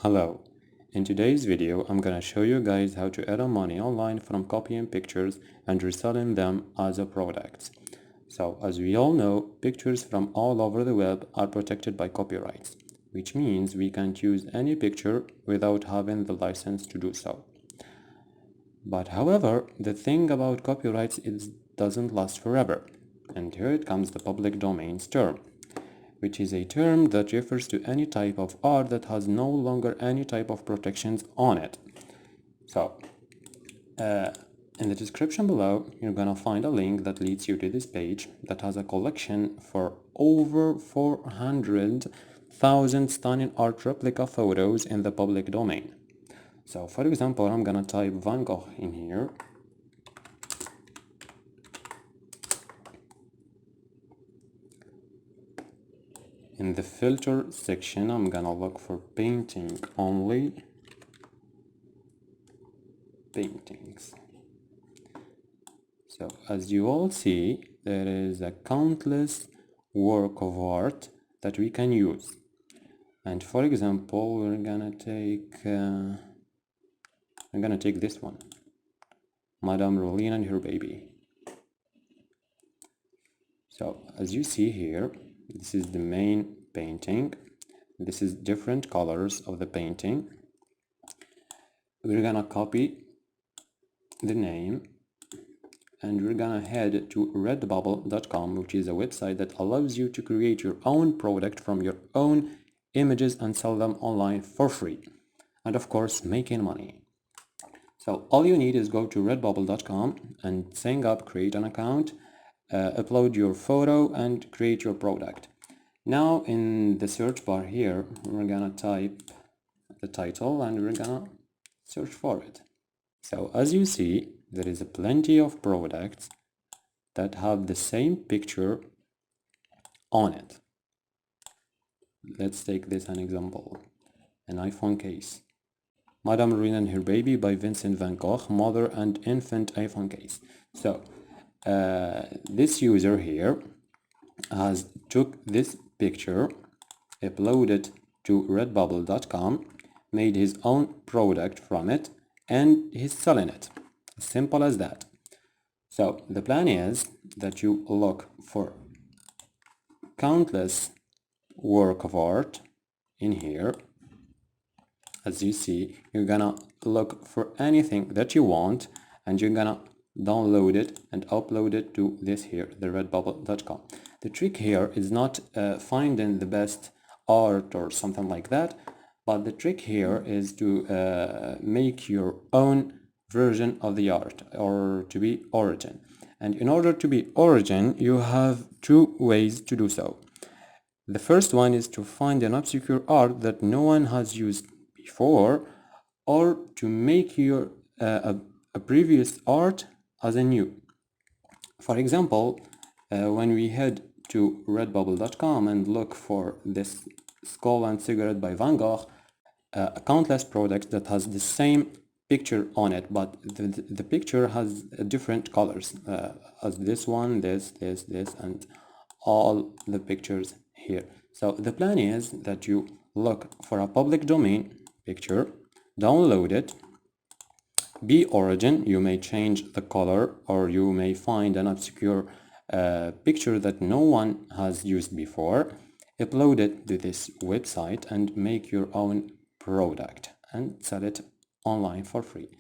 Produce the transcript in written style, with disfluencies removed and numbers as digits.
Hello, in today's video I'm gonna show you guys how to earn money online from copying pictures and reselling them as a product. So as we all know, pictures from all over the web are protected by copyrights, which means we can't use any picture without having the license to do so. But however, the thing about copyrights is it doesn't last forever, and here it comes the public domains term, which is a term that refers to any type of art that has no longer any type of protections on it. So, in the description below, you're gonna find a link that leads you to this page that has a collection for over 400,000 stunning art replica photos in the public domain. So, for example, I'm gonna type Van Gogh in here. In the filter section, I'm gonna look for painting only. Paintings. So as you all see, there is a countless work of art that we can use. And for example, we're gonna take this one, Madame Rolene and her baby. So as you see here, this is the main painting. This is different colors of the painting. We're gonna copy the name and we're gonna head to redbubble.com, which is a website that allows you to create your own product from your own images and sell them online for free, and of course making money. So all you need is go to redbubble.com and sign up, create an account, upload your photo and create your product. Now in the search bar here, we're gonna type the title and we're gonna search for it. So as you see, there is plenty of products that have the same picture on it. Let's take this an example. An iPhone case. Madame Rina and Her Baby by Vincent van Gogh, mother and infant iPhone case. So this user here has took this picture, uploaded to redbubble.com, made his own product from it, and he's selling it. Simple as that. So the plan is that you look for countless work of art in here. As you see, you're gonna look for anything that you want and you're gonna download it and upload it to this here, the redbubble.com. The trick here is not finding the best art or something like that, but the trick here is to make your own version of the art, or to be origin. And in order to be origin, you have two ways to do so. The first one is to find an obscure art that no one has used before, or to make your a previous art as a new. For example, when we head to redbubble.com and look for this skull and cigarette by Van Gogh, a countless product that has the same picture on it, but the picture has different colors, as this one, this, and all the pictures here. So the plan is that you look for a public domain picture, download it, be origin. You may change the color, or you may find an obscure picture that no one has used before, upload it to this website and make your own product and sell it online for free.